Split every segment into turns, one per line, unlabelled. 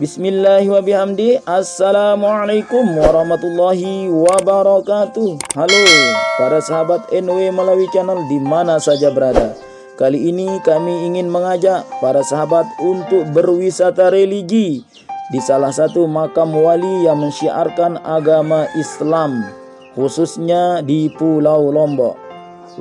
Bismillahirrahmanirrahim. Assalamualaikum warahmatullahi wabarakatuh. Halo para sahabat NW Malawi Channel di mana saja berada. Kali ini kami ingin mengajak para sahabat untuk berwisata religi di salah satu makam wali yang mensyiarkan agama Islam, khususnya di Pulau Lombok.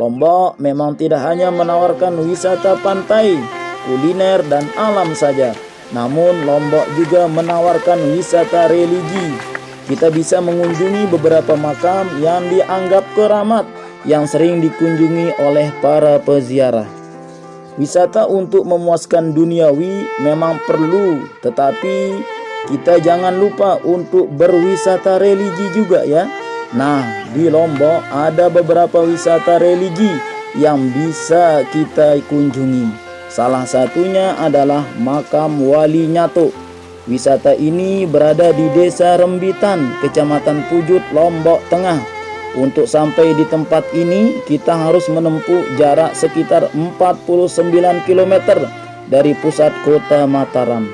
Lombok memang tidak hanya menawarkan wisata pantai, kuliner dan alam saja, namun Lombok juga menawarkan wisata religi. Kita bisa mengunjungi beberapa makam yang dianggap keramat yang sering dikunjungi oleh para peziarah. Wisata untuk memuaskan duniawi memang perlu, tetapi kita jangan lupa untuk berwisata religi juga ya. Nah, di Lombok ada beberapa wisata religi yang bisa kita kunjungi. Salah satunya adalah makam Wali Nyato. Wisata ini berada di Desa Rembitan, Kecamatan Pujut, Lombok Tengah. Untuk sampai di tempat ini, kita harus menempuh jarak sekitar 49 km dari pusat kota Mataram.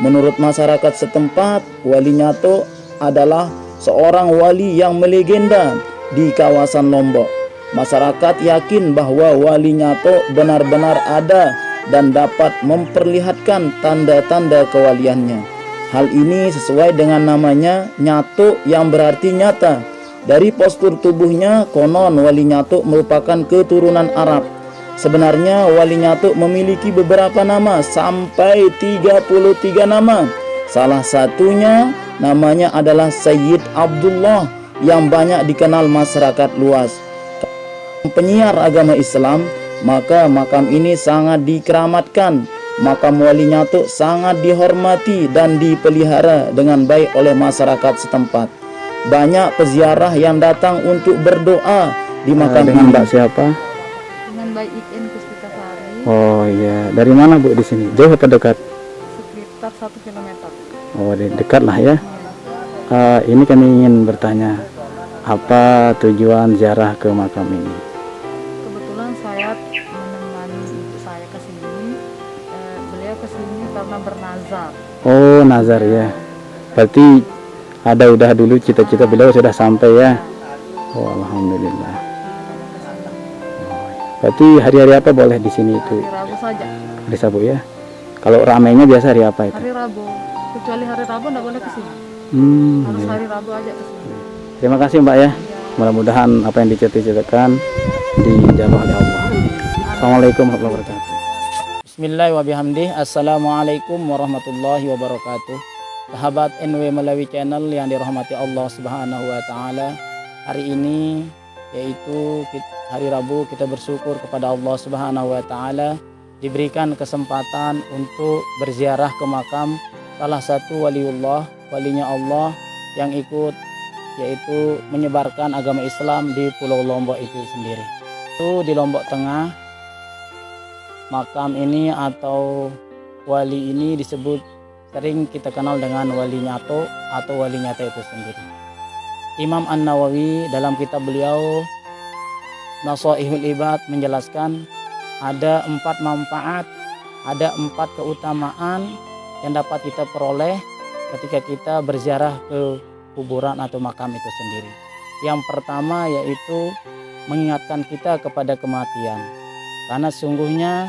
Menurut masyarakat setempat, Wali Nyato adalah seorang wali yang melegenda di kawasan Lombok. Masyarakat yakin bahwa Wali Nyato benar-benar ada dan dapat memperlihatkan tanda-tanda kewaliannya. Hal ini sesuai dengan namanya Nyato yang berarti nyata. Dari postur tubuhnya, konon Wali Nyato merupakan keturunan Arab. Sebenarnya Wali Nyato memiliki beberapa nama, sampai 33 nama. Salah satunya namanya adalah Sayyid Abdullah yang banyak dikenal masyarakat luas. Penyiar agama Islam, maka makam ini sangat dikeramatkan. Makam Wali Nyato sangat dihormati dan dipelihara dengan baik oleh masyarakat setempat. Banyak peziarah yang datang untuk berdoa di makam
dengan
ini.
Mbak siapa?
Dengan Mbak Iin Puspitasari.
Oh iya, dari mana Bu di sini? Jauh atau dekat?
Sekitar 1 km.
Oh, dekat lah ya. Ini kami ingin bertanya, apa tujuan ziarah ke makam ini?
Kebetulan saya menemani ibu saya ke sini. Beliau ke sini karena bernazar.
Oh, nazar ya. Berarti udah dulu cita-cita beliau sudah sampai ya. Oh, alhamdulillah. Berarti hari-hari apa boleh di sini itu?
Hari Rabu saja.
Hari Sabtu ya. Kalau ramainya biasa hari apa itu?
Hari Rabu. Kecuali hari Rabu nggak boleh ke sini. Harus
Iya.
hari Rabu aja ke sini.
Terima kasih Mbak ya. Mudah-mudahan apa yang dicita-citakan dijabah oleh Allah. Assalamualaikum warahmatullahi wabarakatuh.
Bismillahirrahmanirrahim. Assalamualaikum warahmatullahi wabarakatuh. Sahabat NW Malawi Channel yang dirahmati Allah Subhanahu wa taala. Hari ini yaitu hari Rabu, kita bersyukur kepada Allah Subhanahu wa taala diberikan kesempatan untuk berziarah ke makam salah satu waliullah, walinya Allah yang ikut yaitu menyebarkan agama Islam di Pulau Lombok itu sendiri. Itu di Lombok Tengah. Makam ini atau wali ini disebut sering kita kenal dengan Wali Nyato atau Wali Nyata itu sendiri. Imam An-Nawawi dalam kitab beliau Nasaihul Ibad menjelaskan ada 4 manfaat, ada 4 keutamaan yang dapat kita peroleh ketika kita berziarah ke kuburan atau makam itu sendiri. Yang pertama yaitu mengingatkan kita kepada kematian. Karena sungguhnya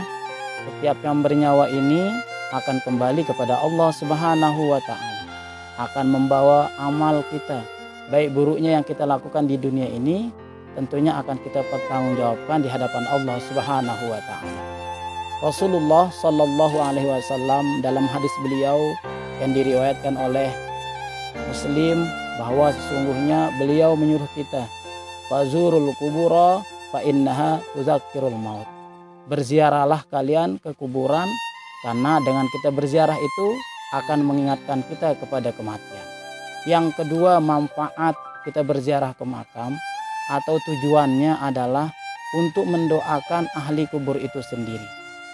setiap yang bernyawa ini akan kembali kepada Allah Subhanahu wa taala. Akan membawa amal kita, baik buruknya yang kita lakukan di dunia ini, tentunya akan kita pertanggungjawabkan di hadapan Allah Subhanahu wa taala. Rasulullah Shallallahu alaihi wasallam dalam hadis beliau yang diriwayatkan oleh Muslim bahwa sesungguhnya beliau menyuruh kita, fazurul kubura fa innaha tuzakkirul maut. Berziarahlah kalian ke kuburan, karena dengan kita berziarah itu akan mengingatkan kita kepada kematian. Yang kedua, manfaat kita berziarah ke makam atau tujuannya adalah untuk mendoakan ahli kubur itu sendiri.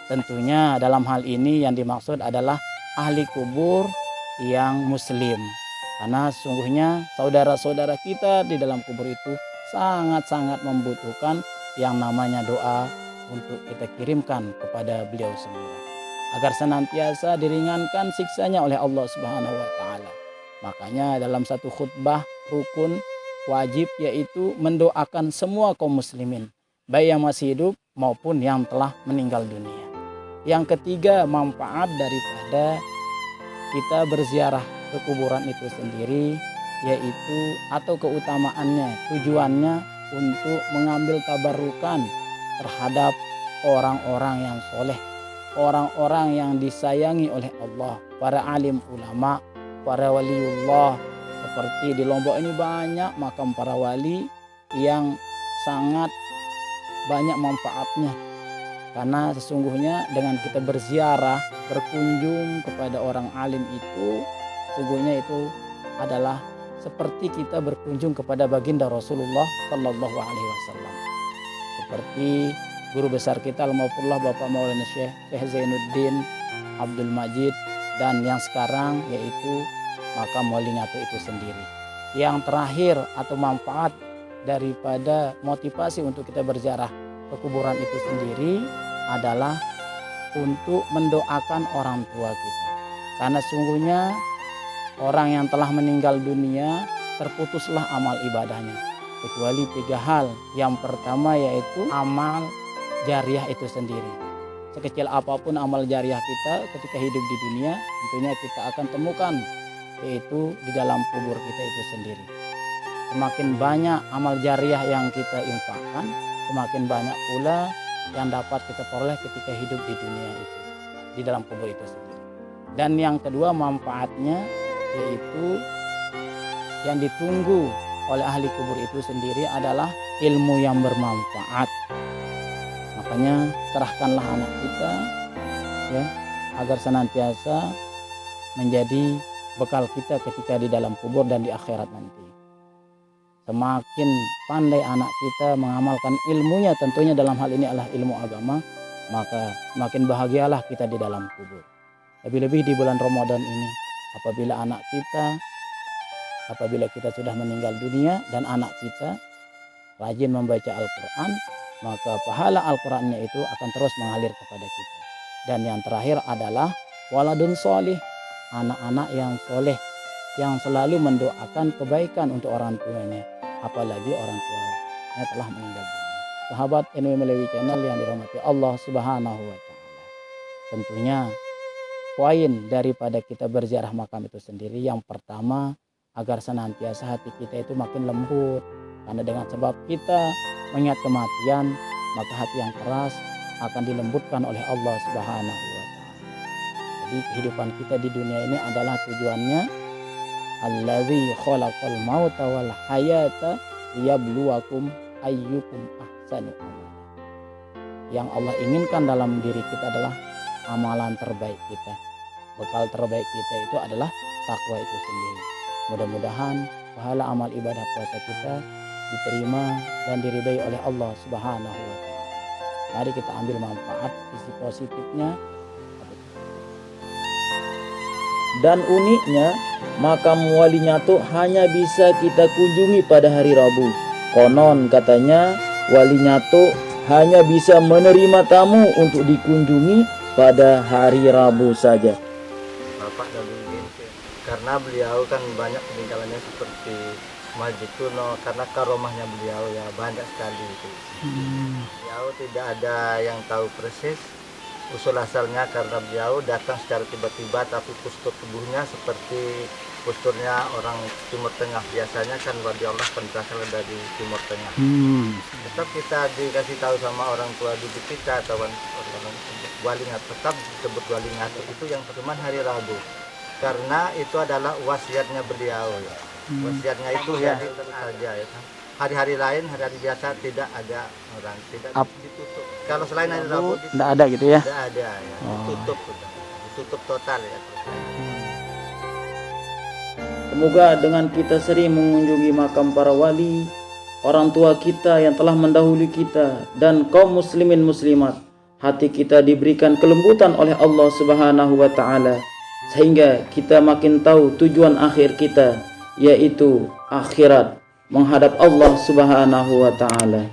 Tentunya dalam hal ini yang dimaksud adalah ahli kubur yang muslim. Karena sungguhnya saudara-saudara kita di dalam kubur itu sangat-sangat membutuhkan yang namanya doa untuk kita kirimkan kepada beliau semua.
agar senantiasa diringankan siksanya oleh Allah Subhanahu wa taala. Makanya dalam satu khutbah rukun wajib yaitu mendoakan semua kaum muslimin, baik yang masih hidup maupun yang telah meninggal dunia. Yang ketiga, manfaat daripada kita berziarah ke kuburan itu sendiri yaitu atau keutamaannya, tujuannya untuk mengambil tabarukan terhadap orang-orang yang soleh, orang-orang yang disayangi oleh Allah, para alim ulama, para waliullah. Seperti di Lombok ini banyak makam para wali yang sangat banyak manfaatnya. Karena sesungguhnya dengan kita berziarah, berkunjung kepada orang alim itu, sesungguhnya itu adalah seperti kita berkunjung kepada baginda Rasulullah Shallallahu Alaihi Wasallam. Seperti guru besar kita almarhumullah Bapak Maulana Syekh Zainuddin Abdul Majid, dan yang sekarang yaitu makam Wali Nyatu itu sendiri. Yang terakhir atau manfaat daripada motivasi untuk kita berziarah ke kuburan itu sendiri adalah untuk mendoakan orang tua kita. Karena sungguhnya orang yang telah meninggal dunia terputuslah amal ibadahnya kecuali 3 hal. Yang pertama yaitu amal jariah itu sendiri. Sekecil apapun amal jariah kita ketika hidup di dunia, tentunya kita akan temukan yaitu di dalam kubur kita itu sendiri. Semakin banyak amal jariah yang kita infakkan, semakin banyak pula yang dapat kita peroleh ketika hidup di dunia itu, di dalam kubur itu sendiri. Dan yang kedua manfaatnya yaitu yang ditunggu oleh ahli kubur itu sendiri adalah ilmu yang bermanfaat. Makanya serahkanlah anak kita ya, agar senantiasa menjadi bekal kita ketika di dalam kubur dan di akhirat nanti. Semakin pandai anak kita mengamalkan ilmunya, tentunya dalam hal ini adalah ilmu agama, maka semakin bahagialah kita di dalam kubur. Lebih-lebih di bulan Ramadan ini, apabila kita sudah meninggal dunia dan anak kita rajin membaca Al-Quran, maka pahala Al-Qurannya itu akan terus mengalir kepada kita. Dan yang terakhir adalah waladun sholih, anak-anak yang soleh, yang selalu mendoakan kebaikan untuk orang tuanya, apalagi orang tuanya telah meninggal dunia. Sahabat NW Melawi Channel yang dirahmati Allah Subhanahu wa Ta'ala, tentunya poin daripada kita berziarah makam itu sendiri, yang pertama agar senantiasa hati kita itu makin lembut, karena dengan sebab kita mengingat kematian, maka hati yang keras akan dilembutkan oleh Allah Subhanahu wa Ta'ala. Jadi kehidupan kita di dunia ini adalah tujuannya allazi khalaqal mauta wal hayata liyabluwakum ayyukum ahsanu amala. Yang Allah inginkan dalam diri kita adalah amalan terbaik kita. Bekal terbaik kita itu adalah takwa itu sendiri. Mudah-mudahan pahala amal ibadah puasa kita diterima dan diridai oleh Allah Subhanahu wa Ta'ala. Mari kita ambil manfaat sisi positifnya.
Dan uniknya, makam Wali Nyatu hanya bisa kita kunjungi pada hari Rabu. Konon katanya Wali Nyatu hanya bisa menerima tamu untuk dikunjungi pada hari Rabu saja.
Bapak Nabiuddin, karena beliau kan banyak peninggalannya seperti Masjid Kuno, karena karomahnya beliau ya banyak sekali itu. Beliau tidak ada yang tahu persis usul asalnya, karena beliau datang secara tiba-tiba, tapi postur tubuhnya seperti posturnya orang Timur Tengah. Biasanya kan wali Allah kan berasal dari Timur Tengah. Tetap kita dikasih tahu sama orang tua didik kita atau orang Wali Nyatu, tetap disebut Wali Nyatu itu yang pertemuan hari Rabu, karena itu adalah wasiatnya beliau ya. Wasiatnya itu ya saja ya. Hari-hari lain, hari-hari biasa tidak ada orang, tidak ditutup. Kalau selain hari Rabu
Tidak ada gitu ya?
Tidak ada ya. Ditutup total ya.
Semoga dengan kita sering mengunjungi makam para wali, orang tua kita yang telah mendahului kita, dan kaum muslimin muslimat, hati kita diberikan kelembutan oleh Allah Subhanahu wa Ta'ala, sehingga kita makin tahu tujuan akhir kita, yaitu akhirat, menghadap Allah Subhanahu wa Ta'ala.